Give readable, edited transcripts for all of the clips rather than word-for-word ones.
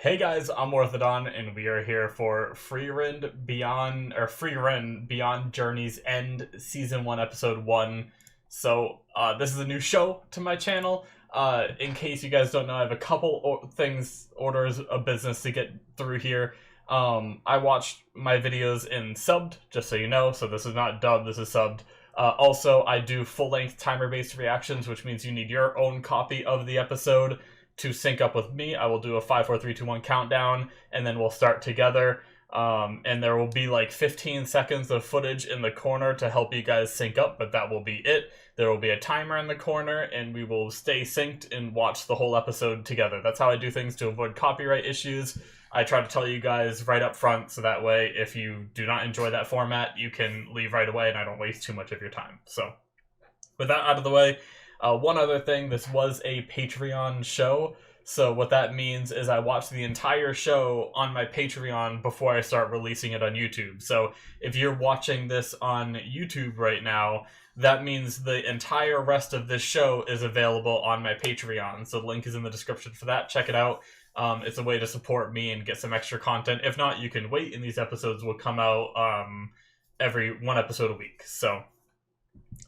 Hey guys, I'm Morthadon, and we are here for Frieren Beyond Journey's End, Season 1, Episode 1. So, this is a new show to my channel. In case you guys don't know, I have a couple orders of business to get through here. I watched my videos in subbed, just so you know, so this is not dubbed, this is subbed. Also, I do full-length timer-based reactions, which means you need your own copy of the episode to sync up with me. I will do a 5, 4, 3, 2, 1 countdown, and then we'll start together. And there will be like 15 seconds of footage in the corner to help you guys sync up, but that will be it. There will be a timer in the corner, and we will stay synced and watch the whole episode together. That's how I do things to avoid copyright issues. I try to tell you guys right up front, so that way, if you do not enjoy that format, you can leave right away, and I don't waste too much of your time. So, with that out of the way, one other thing, this was a Patreon show, so what that means is I watch the entire show on my Patreon before I start releasing it on YouTube. So if you're watching this on YouTube right now, that means the entire rest of this show is available on my Patreon. So the link is in the description for that. Check it out. It's a way to support me and get some extra content. If not, you can wait, and these episodes will come out every one episode a week. So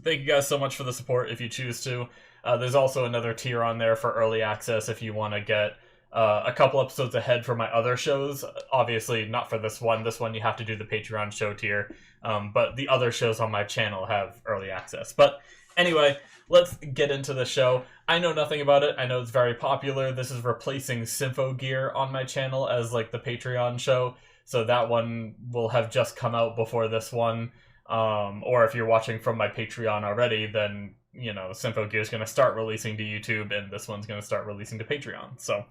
thank you guys so much for the support if you choose to. There's also another tier on there for early access if you want to get a couple episodes ahead for my other shows. Obviously, not for this one. This one you have to do the Patreon show tier. But the other shows on my channel have early access. But anyway, let's get into the show. I know nothing about it. I know it's very popular. This is replacing Symphogear on my channel as like the Patreon show. So that one will have just come out before this one. Or if you're watching from my Patreon already, then, you know, Symphogear is going to start releasing to YouTube, and this one's going to start releasing to Patreon. So,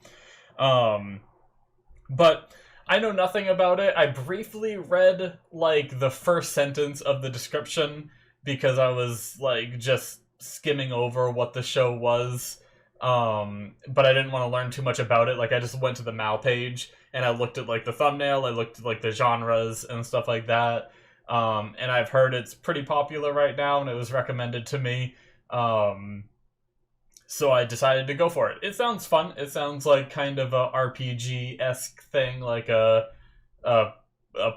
but I know nothing about it. I briefly read, like, the first sentence of the description, because I was, like, just skimming over what the show was. But I didn't want to learn too much about it. Like, I just went to the Mal page, and I looked at, like, the thumbnail, I looked at, like, the genres and stuff like that. And I've heard it's pretty popular right now, and it was recommended to me. So I decided to go for it. It sounds fun. It sounds like kind of a RPG-esque thing, like a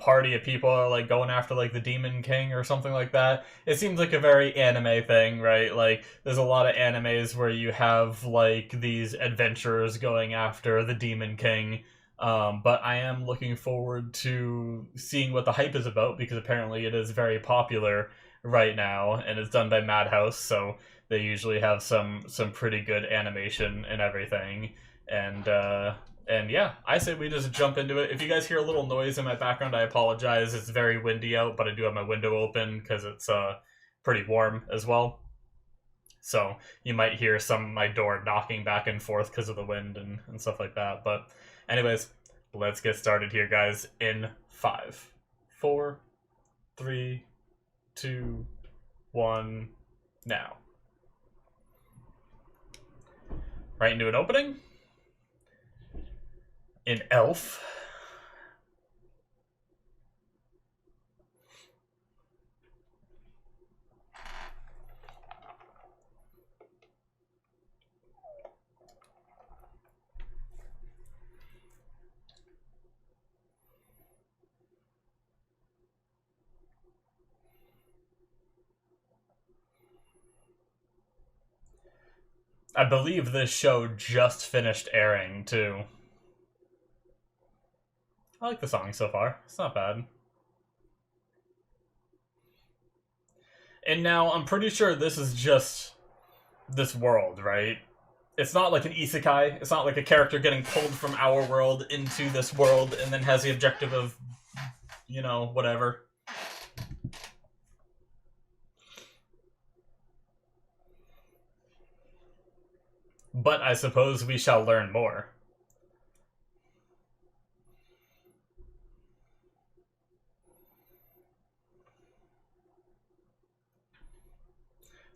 party of people are like going after like the Demon King or something like that. It seems like a very anime thing, right? Like there's a lot of animes where you have like these adventurers going after the Demon King. But I am looking forward to seeing what the hype is about, because apparently it is very popular right now, and it's done by Madhouse, so they usually have some pretty good animation and everything. And yeah, I say we just jump into it. If you guys hear a little noise in my background, I apologize. It's very windy out, but I do have my window open because it's pretty warm as well. So you might hear my door knocking back and forth because of the wind and stuff like that. But anyways, let's get started here, guys, in 5, 4, 3, 2, 1, now. Right into an opening. In Elf. I believe this show just finished airing, too. I like the song so far. It's not bad. And now, I'm pretty sure this is just this world, right? It's not like an isekai. It's not like a character getting pulled from our world into this world and then has the objective of, you know, whatever. But I suppose we shall learn more.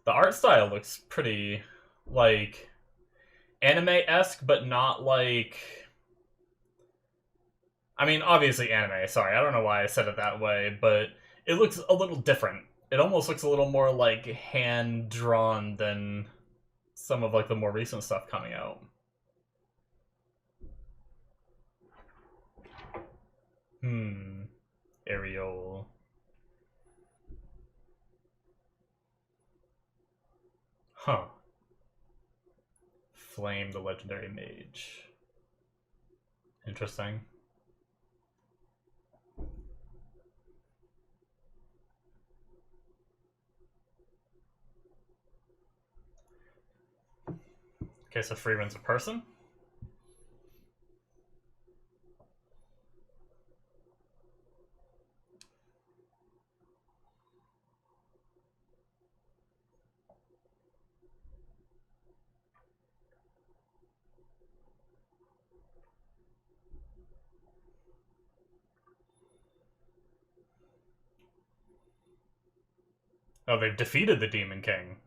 The art style looks pretty, like, anime-esque, but not like... I mean, obviously anime, sorry, I don't know why I said it that way, but it looks a little different. It almost looks a little more, like, hand-drawn than some of, like, the more recent stuff coming out. Ariel. Huh. Flame, the legendary mage. Interesting. Okay, so Frieren's a person? Oh, they've defeated the Demon King.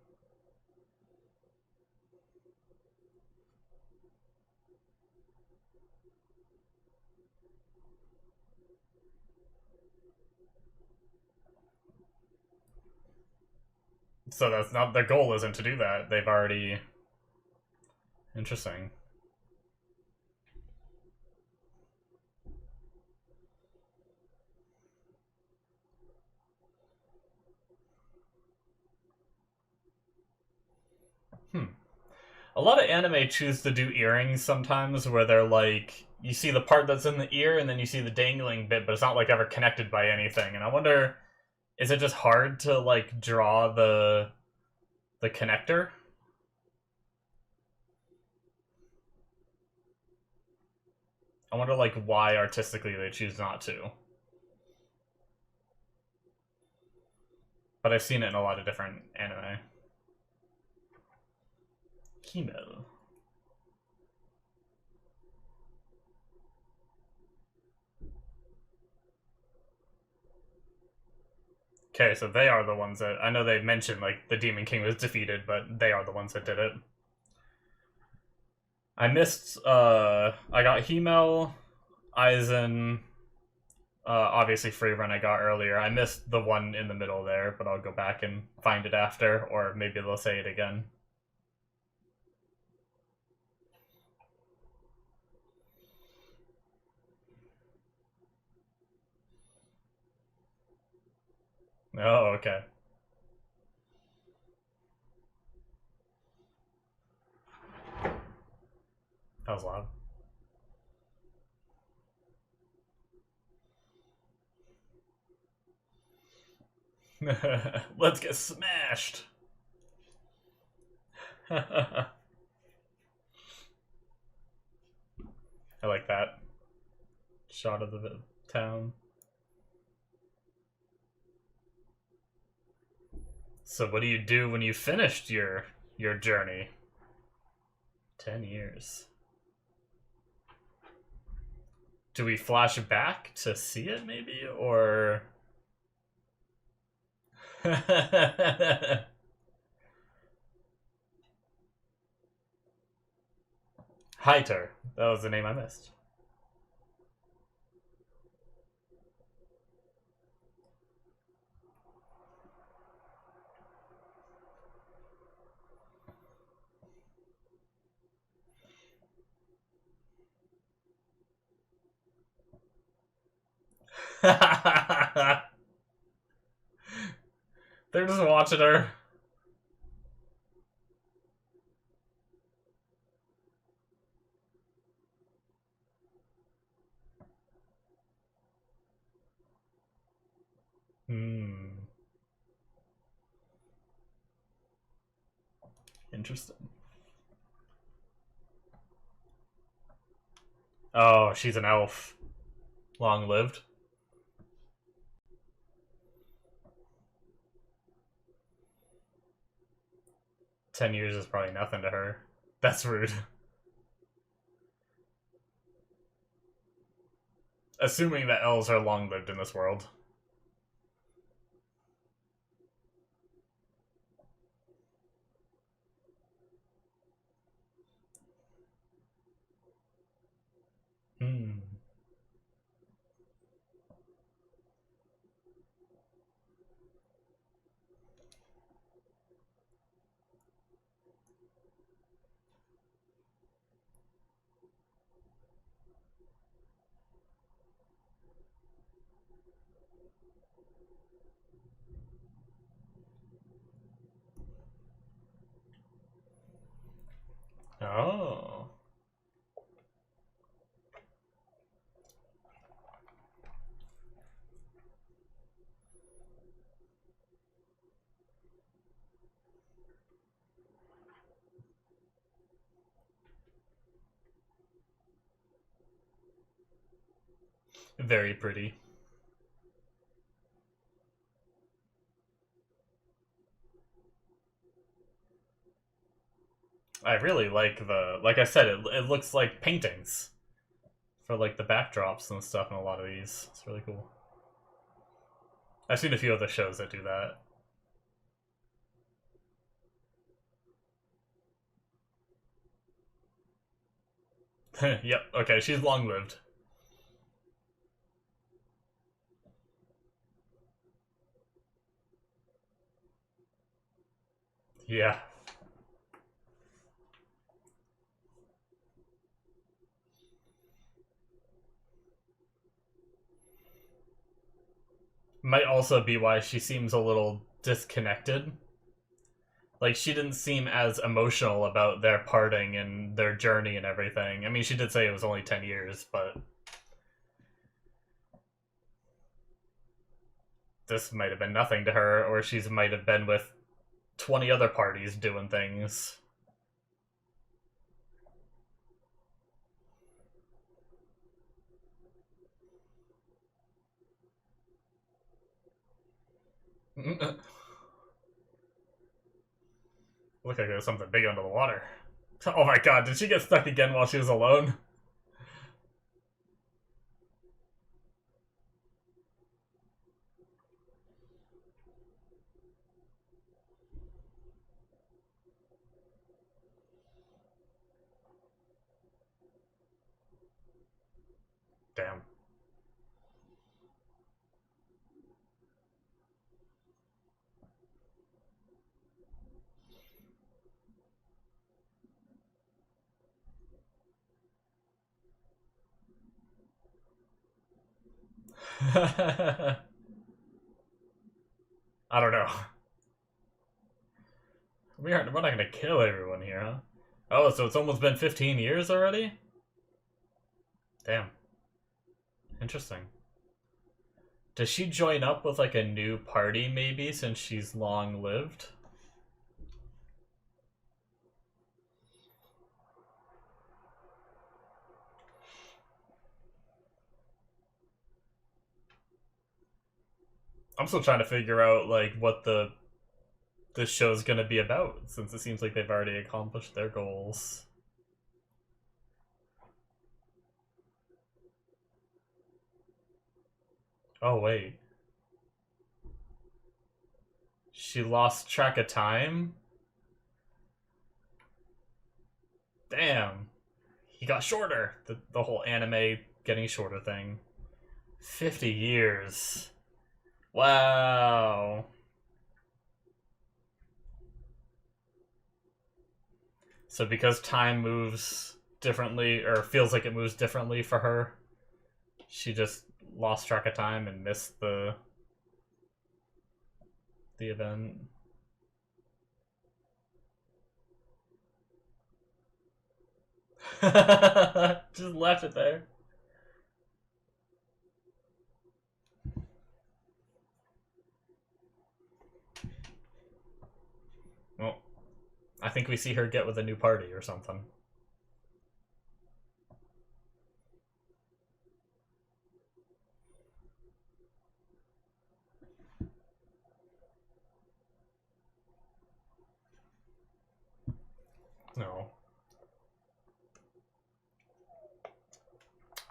So that's not their goal. Isn't to do that. They've already. Interesting. A lot of anime choose to do earrings sometimes, where they're like, you see the part that's in the ear, and then you see the dangling bit, but it's not like ever connected by anything. And I wonder, is it just hard to like draw the connector? I wonder like why artistically they choose not to. But I've seen it in a lot of different anime. Himmel. Okay, so they are the ones that I know they mentioned like the Demon King was defeated, but they are the ones that did it. I missed I got Himmel, Aizen, obviously Frieren I got earlier. I missed the one in the middle there, but I'll go back and find it after, or maybe they'll say it again. Oh, okay. That was loud. Let's get smashed. I like that shot of the town. So what do you do when you finished your journey? 10 years. Do we flash back to see it maybe, or Heiter? That was the name I missed. They're just watching her. Hmm. Interesting. Oh, she's an elf. Long lived. 10 years is probably nothing to her. That's rude. Assuming that elves are long lived in this world. Hmm. Oh. Very pretty. I really like like I said, it looks like paintings for like the backdrops and stuff in a lot of these. It's really cool. I've seen a few other shows that do that. Yep, okay, she's long lived. Yeah. Might also be why she seems a little disconnected. Like, she didn't seem as emotional about their parting and their journey and everything. I mean, she did say it was only 10 years, but this might have been nothing to her, or she might have been with 20 other parties doing things. Look like there's something big under the water. Oh my god, did she get stuck again while she was alone? Damn. I don't know. We're not gonna kill everyone here, huh? Oh, so it's almost been 15 years already? Damn. Interesting. Does she join up with like a new party maybe since she's long lived? I'm still trying to figure out like what this show's gonna be about since it seems like they've already accomplished their goals. Oh wait. She lost track of time? Damn. He got shorter. The whole anime getting shorter thing. 50 years. Wow. So because time moves differently, or feels like it moves differently for her, she just lost track of time and missed the event. Just left it there. Well, I think we see her get with a new party or something. No.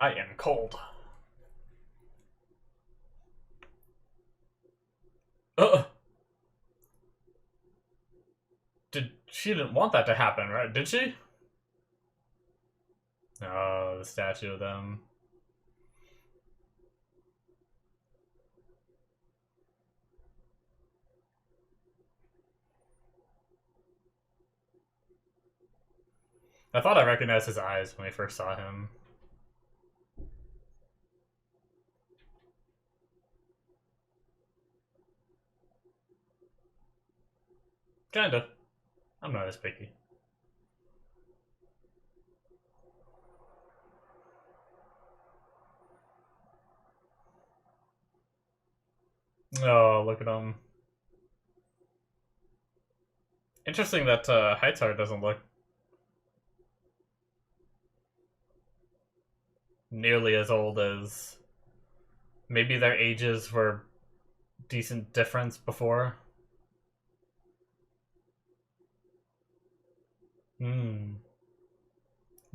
I am cold. Uh, she didn't want that to happen, right? Did she? Oh, the statue of them. I thought I recognized his eyes when we first saw him. Kinda. I'm not as picky. Oh, look at him. Interesting that Heitar doesn't look nearly as old as... Maybe their ages were decent difference before. Hmm.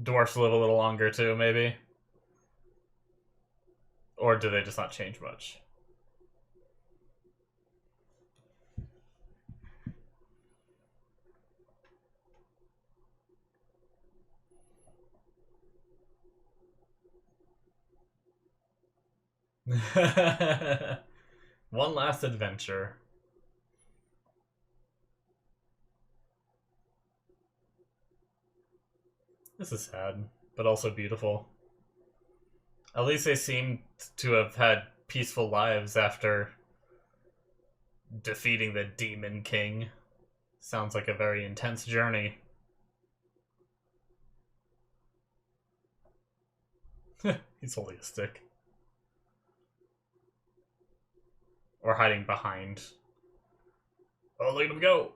Dwarfs live a little longer too, maybe? Or do they just not change much? One last adventure. This is sad, but also beautiful. At least they seem to have had peaceful lives after defeating the Demon King. Sounds like a very intense journey. He's holding a stick. Or hiding behind. Oh, look at him go!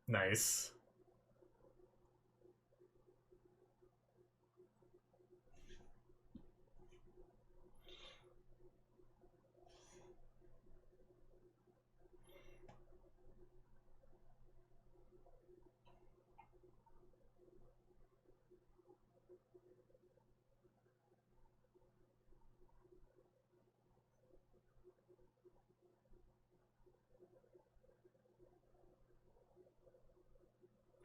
Nice.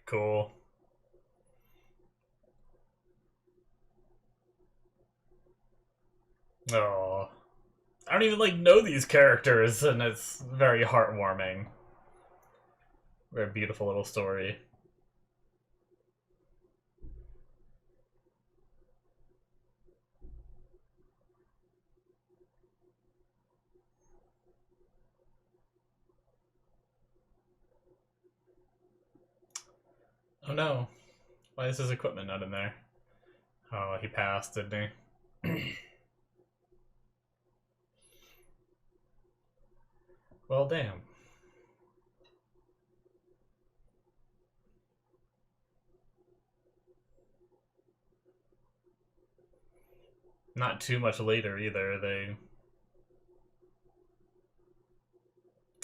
Cool. Oh. I don't even like know these characters, and it's very heartwarming. Very beautiful little story. Oh no. Why is his equipment not in there? Oh, he passed, didn't he? Well, damn. Not too much later either. They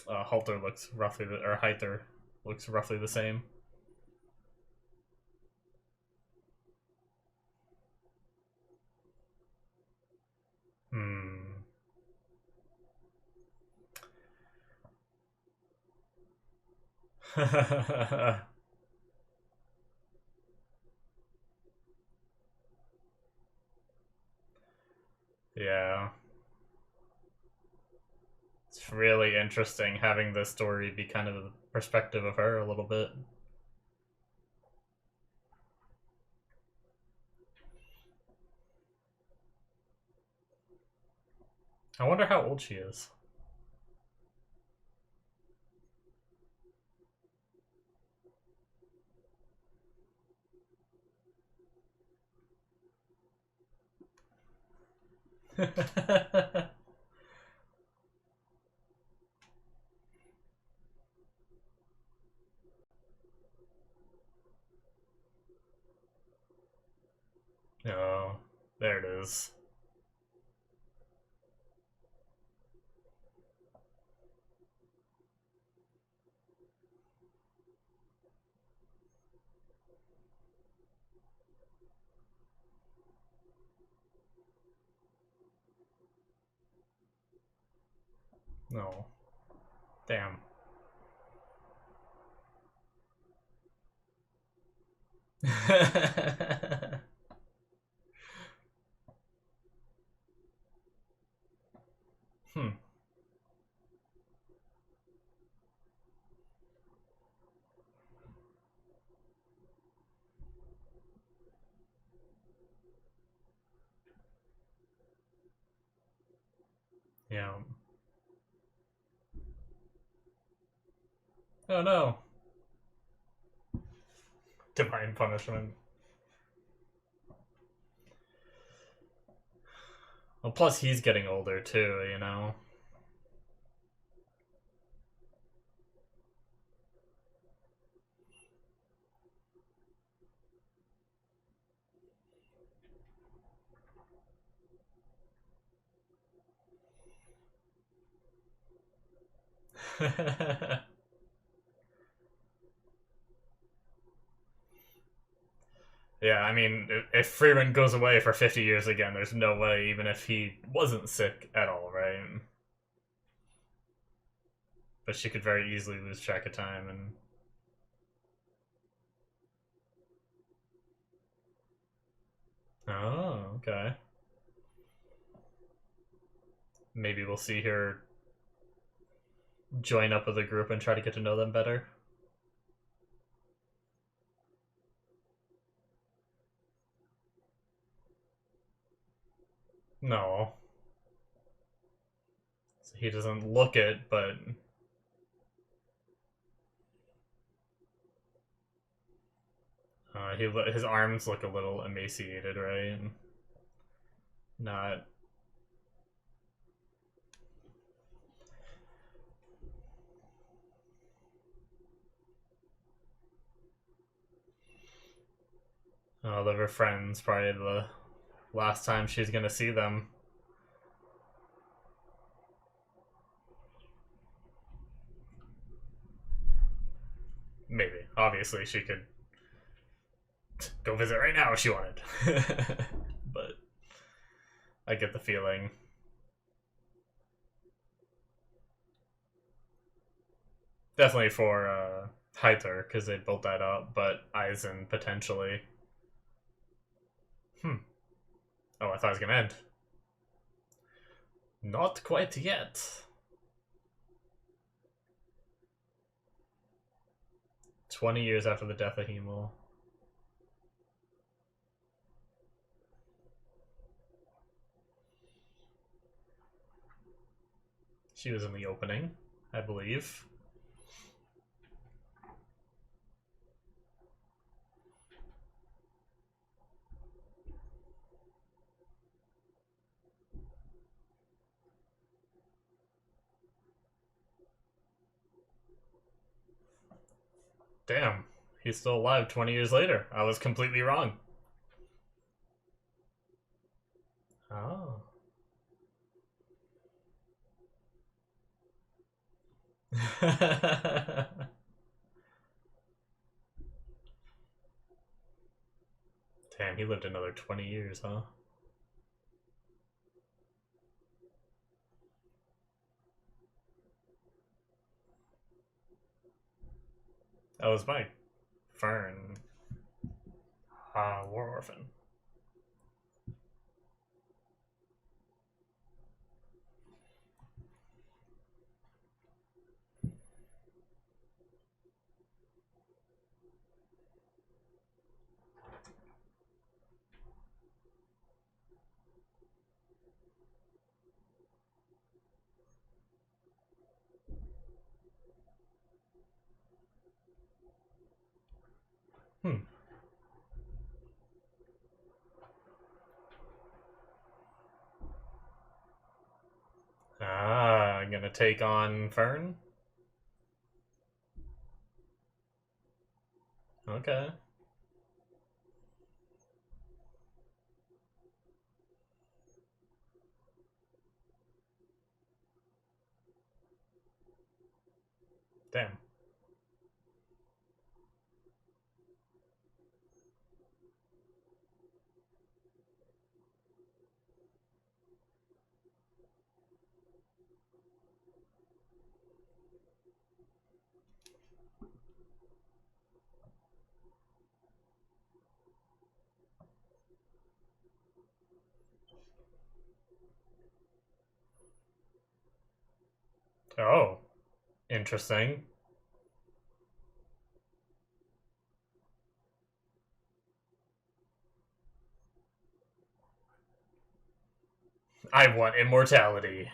Halter looks roughly or Heither looks roughly the same. Hmm. Yeah. It's really interesting having this story be kind of the perspective of her a little bit. I wonder how old she is. Oh, there it is. No. Damn. Hmm. Yeah. Oh no. Divine punishment. Well, plus he's getting older too, you know? Yeah, I mean, if Frieren goes away for 50 years again, there's no way, even if he wasn't sick at all, right? But she could very easily lose track of time and. Oh, okay. Maybe we'll see her join up with a group and try to get to know them better. No. He doesn't look it, but. His arms look a little emaciated, right? Not. Oh, they're her friends. Probably the last time she's gonna see them. Maybe. Obviously, she could go visit right now if she wanted. But I get the feeling. Definitely for Hyther, because they built that up, but Aizen potentially. Hmm. Oh, I thought it was gonna end. Not quite yet. 20 years after the death of Hemel. She was in the opening, I believe. Damn, he's still alive 20 years later. I was completely wrong. Oh. Damn, he lived another 20 years, huh? That was my Fern. War Orphan. Hmm. I'm gonna take on Fern? Okay. Damn. Oh, interesting. I want immortality.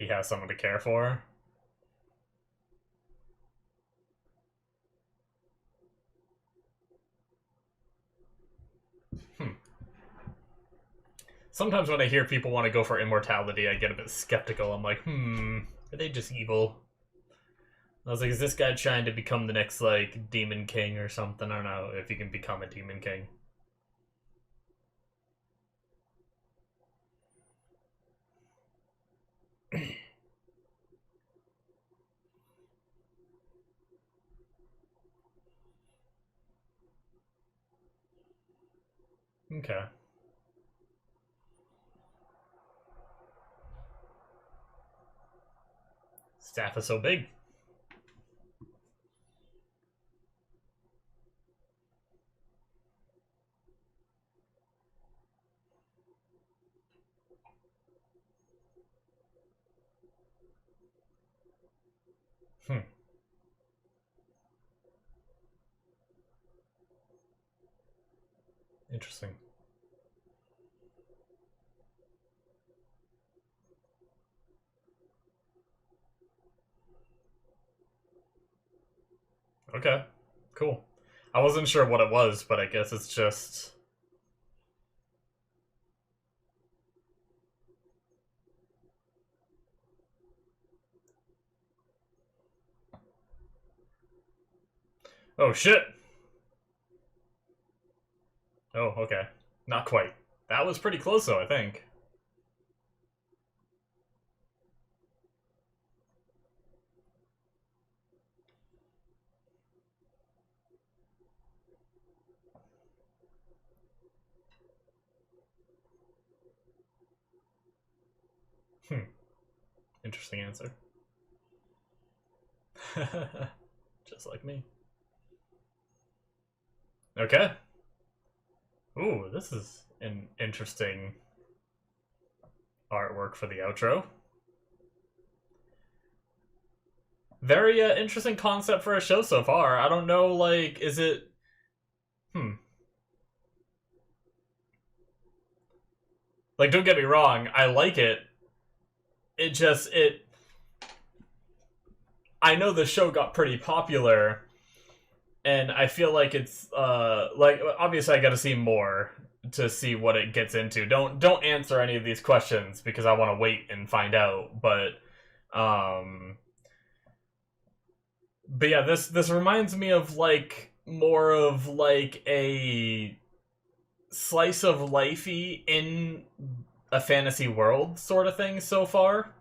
has someone to care for. Sometimes when I hear people want to go for immortality, I get a bit skeptical. I'm like, are they just evil? I was like, is this guy trying to become the next, like, demon king or something? I don't know if he can become a demon king. Okay. Staff is so big. Interesting. Okay, cool. I wasn't sure what it was, but I guess it's just... Oh, shit! Oh, okay. Not quite. That was pretty close, though, I think. Interesting answer. Just like me. Okay. Ooh, this is an interesting artwork for the outro. Very interesting concept for a show so far. I don't know, like, is it... Like, don't get me wrong, I like it. It just, I know the show got pretty popular, and I feel like it's, like, obviously I gotta see more to see what it gets into. Don't answer any of these questions, because I want to wait and find out, but yeah, this reminds me of, like, more of, like, a slice of lifey in a fantasy world sort of thing so far,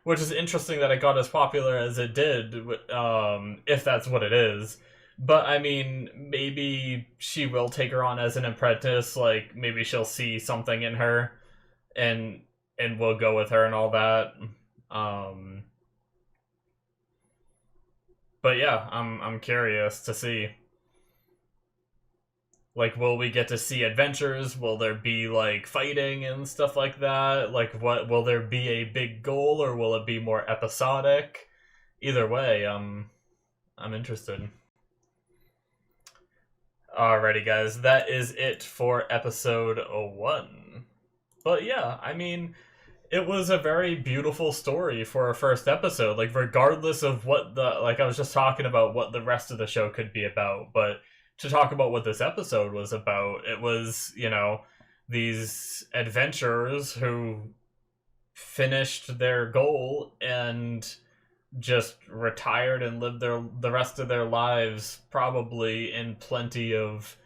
which is interesting that it got as popular as it did, if that's what it is. But I mean, maybe she will take her on as an apprentice, like maybe she'll see something in her and we'll go with her and all that. But yeah, I'm curious to see. Like, will we get to see adventures? Will there be, like, fighting and stuff like that? Like, what will there be a big goal, or will it be more episodic? Either way, I'm interested. Alrighty, guys, that is it for episode 1. But yeah, I mean, it was a very beautiful story for a first episode. Like, regardless of what like, I was just talking about what the rest of the show could be about, but to talk about what this episode was about, it was, you know, these adventurers who finished their goal and just retired and lived the rest of their lives probably in plenty of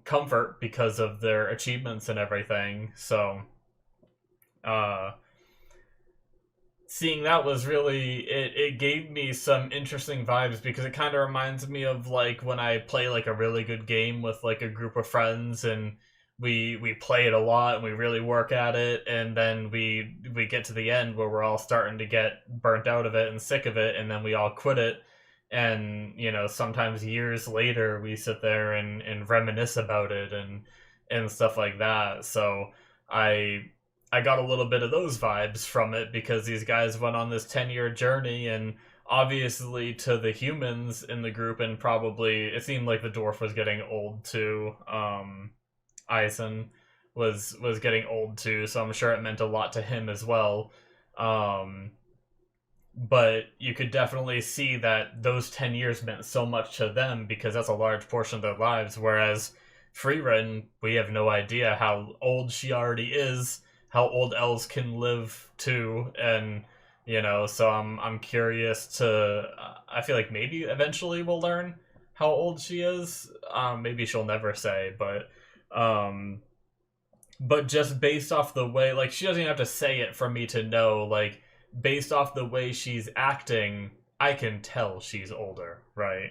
comfort because of their achievements and everything. So seeing that was really, it gave me some interesting vibes, because it kind of reminds me of, like, when I play, like, a really good game with, like, a group of friends, and we play it a lot and we really work at it, and then we get to the end where we're all starting to get burnt out of it and sick of it, and then we all quit it, and, you know, sometimes years later we sit there and reminisce about it and stuff like that. So I got a little bit of those vibes from it, because these guys went on this 10-year journey, and obviously to the humans in the group, and probably it seemed like the dwarf was getting old too. Eisen was getting old too, so I'm sure it meant a lot to him as well. Um, but you could definitely see that those 10 years meant so much to them because that's a large portion of their lives, whereas Frieren, we have no idea how old she already is, how old elves can live too, and so I'm curious to. I feel like maybe eventually we'll learn how old she is. Maybe she'll never say, um, but just based off the way, like, she doesn't even have to say it for me to know, like, based off the way she's acting, I can tell she's older, right?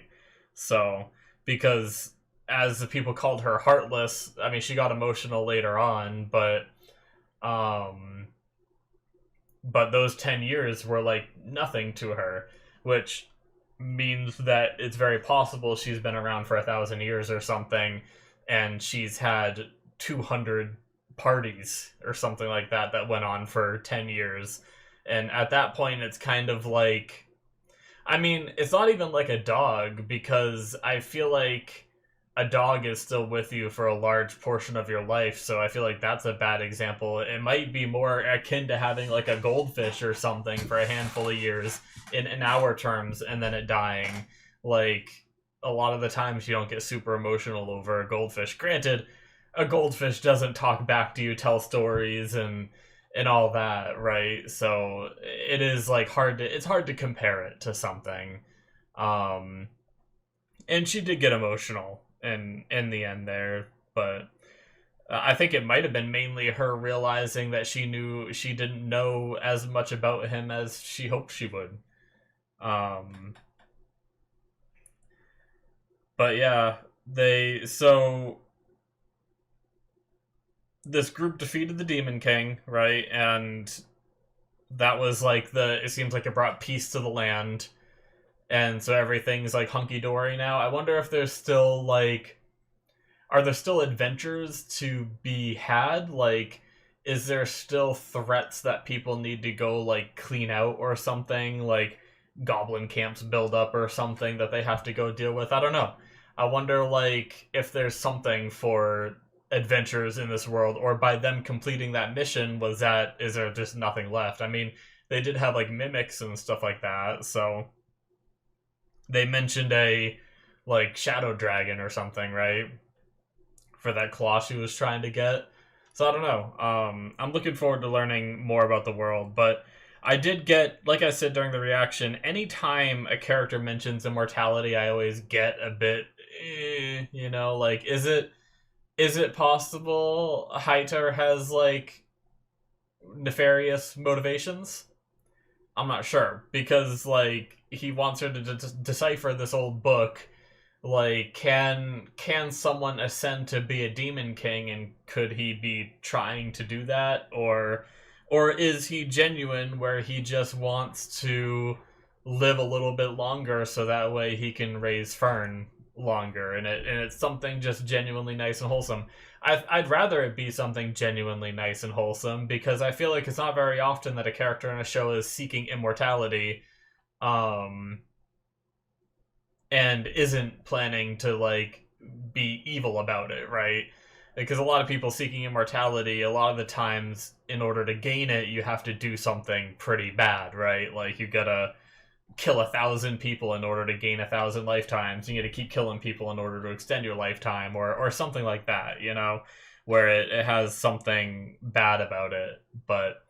So, because as the people called her heartless, I mean, she got emotional later on, um, but those 10 years were like nothing to her, which means that it's very possible she's been around for 1,000 years or something, and she's had 200 parties or something like that that went on for 10 years. And at that point, it's kind of like, I mean, it's not even like a dog, because I feel like a dog is still with you for a large portion of your life, so I feel like that's a bad example. It might be more akin to having like a goldfish or something for a handful of years in our terms, and then it dying. Like, a lot of the times you don't get super emotional over a goldfish. Granted, a goldfish doesn't talk back to you, tell stories, and all that, right? So it is like it's hard to compare it to something. Um and she did get emotional in the end there, but I think it might have been mainly her realizing that she didn't know as much about him as she hoped she would. Um but yeah, they so this group defeated the Demon King, right? And that was like it seems like it brought peace to the land, and so everything's like hunky dory now. I wonder if there's still like, are there still adventures to be had? Like, is there still threats that people need to go like clean out or something? Like goblin camps build up or something that they have to go deal with? I don't know. I wonder like if there's something for adventures in this world, or by them completing that mission, is there just nothing left? I mean, they did have like mimics and stuff like that, so they mentioned a like shadow dragon or something, right? For that claw she was trying to get. So I don't know. I'm looking forward to learning more about the world, but I did get, like I said during the reaction, anytime a character mentions immortality, I always get a bit, like, is it possible Haiter has like nefarious motivations? I'm not sure, because like he wants her to decipher this old book. Like, can someone ascend to be a demon king, and could he be trying to do that, or is he genuine where he just wants to live a little bit longer so that way he can raise Fern longer, and it's something just genuinely nice and wholesome. I'd rather it be something genuinely nice and wholesome, because I feel like it's not very often that a character in a show is seeking immortality, um, and isn't planning to like be evil about it, right? Because a lot of people seeking immortality, a lot of the times, in order to gain it, you have to do something pretty bad, right? Like, you gotta kill 1,000 people in order to gain 1,000 lifetimes. You got to keep killing people in order to extend your lifetime, or something like that. Where it has something bad about it. But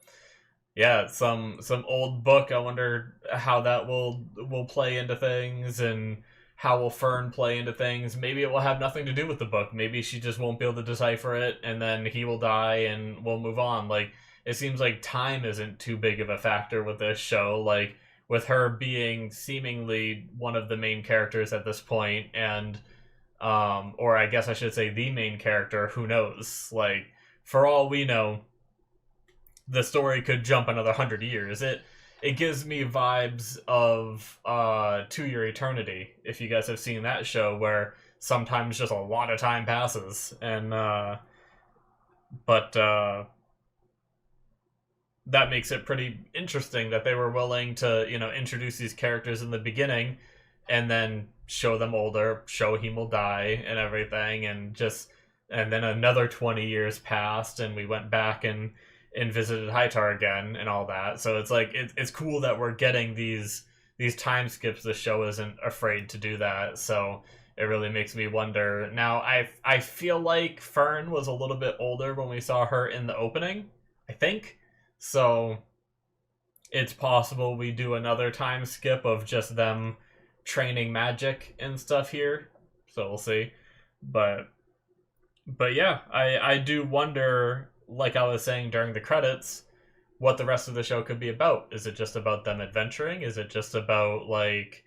yeah, some old book. I wonder how that will play into things, and how will Fern play into things. Maybe it will have nothing to do with the book. Maybe she just won't be able to decipher it, and then he will die, and we'll move on. Like, it seems like time isn't too big of a factor with this show. Like, with her being seemingly one of the main characters at this point, and or I guess I should say the main character. Who knows? Like, for all we know, the story could jump another 100 years. It gives me vibes of To Your Eternity, if you guys have seen that show, where sometimes just a lot of time passes, and but that makes it pretty interesting that they were willing to introduce these characters in the beginning, and then show them older, show he will die and everything, and then another 20 years passed, and we went back and and visited Hightar again and all that. So it's like it's cool that we're getting these time skips. The show isn't afraid to do that. So it really makes me wonder. Now I feel like Fern was a little bit older when we saw her in the opening, I think. So it's possible we do another time skip of just them training magic and stuff here. So we'll see. But yeah, I do wonder, like I was saying during the credits, what the rest of the show could be about. Is it just about them adventuring? Is it just about like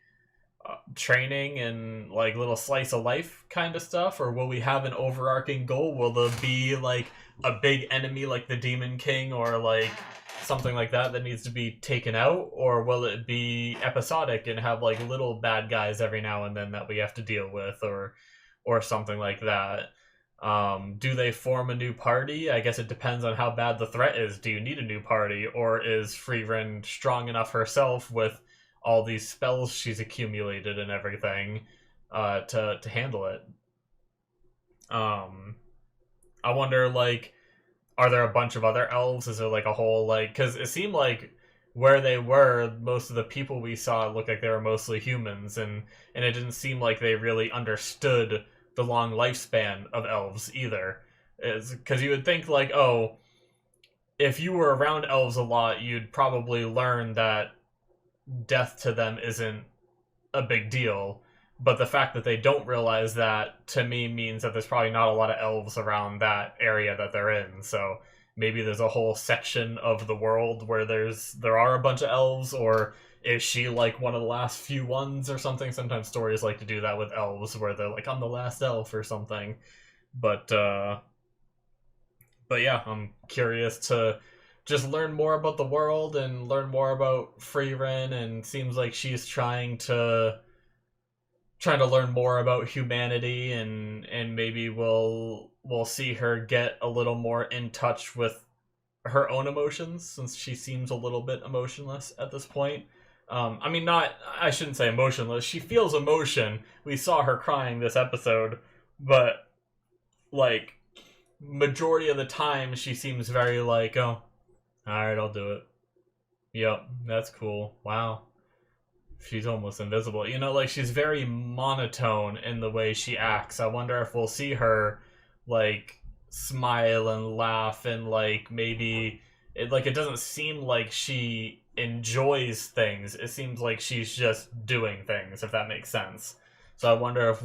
training and like little slice of life kind of stuff, or will we have an overarching goal? Will there be like a big enemy like the Demon King or like something like that needs to be taken out, or will it be episodic and have like little bad guys every now and then that we have to deal with, or something like that? Do they form a new party? I guess it depends on how bad the threat is. Do you need a new party, or is Frieren strong enough herself with all these spells she's accumulated and everything to handle it? I wonder, like, are there a bunch of other elves? Is there like a whole like? Because it seemed like where they were, most of the people we saw looked like they were mostly humans, and it didn't seem like they really understood the long lifespan of elves either. Is because you would think like, oh, if you were around elves a lot, you'd probably learn that death to them isn't a big deal. But the fact that they don't realize that, to me, means that there's probably not a lot of elves around that area that they're in. So maybe there's a whole section of the world where there are a bunch of elves, or is she like one of the last few ones or something? Sometimes stories like to do that with elves, where they're like, I'm the last elf or something. But yeah, I'm curious to just learn more about the world and learn more about Frieren, and seems like she's trying to learn more about humanity, and maybe we'll see her get a little more in touch with her own emotions, since she seems a little bit emotionless at this point. I mean, I shouldn't say emotionless. She feels emotion. We saw her crying this episode, but like majority of the time she seems very like, oh, alright, I'll do it. Yep, that's cool. Wow. She's almost invisible. You know, like, she's very monotone in the way she acts. I wonder if we'll see her, like, smile and laugh, and, like, maybe... it doesn't seem like she enjoys things. It seems like she's just doing things, if that makes sense. So I wonder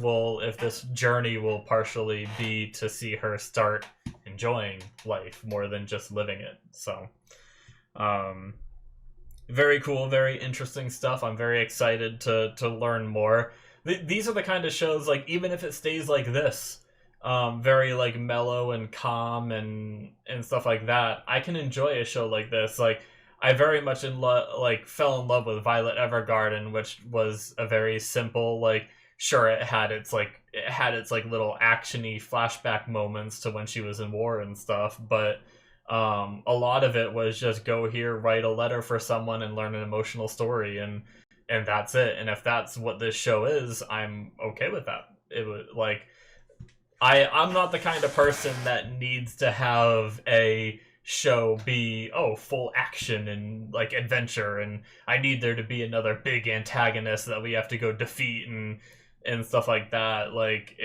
if this journey will partially be to see her start enjoying life more than just living it. So, very cool, very interesting stuff. I'm very excited to learn more. These are the kind of shows, like, even if it stays like this, very like mellow and calm and stuff like that, I can enjoy a show like this. Like, I very much fell in love with Violet Evergarden, which was a very simple, like, sure, it had its little actiony flashback moments to when she was in war and stuff, but a lot of it was just go here, write a letter for someone, and learn an emotional story, and that's it. And if that's what this show is, I'm okay with that. It was like, I'm not the kind of person that needs to have a show be full action and like adventure, and I need there to be another big antagonist that we have to go defeat and stuff like that. Like,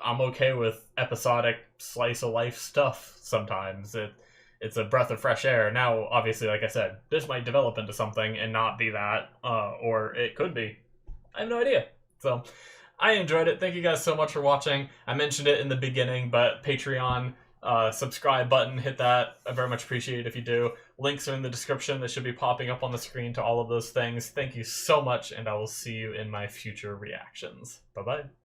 I'm okay with episodic slice of life stuff sometimes. It's a breath of fresh air. Now, obviously, like I said, this might develop into something and not be that, or it could be. I have no idea. So, I enjoyed it. Thank you guys so much for watching. I mentioned it in the beginning, but Patreon, subscribe button, hit that. I very much appreciate it if you do. Links are in the description. They should be popping up on the screen to all of those things. Thank you so much, and I will see you in my future reactions. Bye-bye.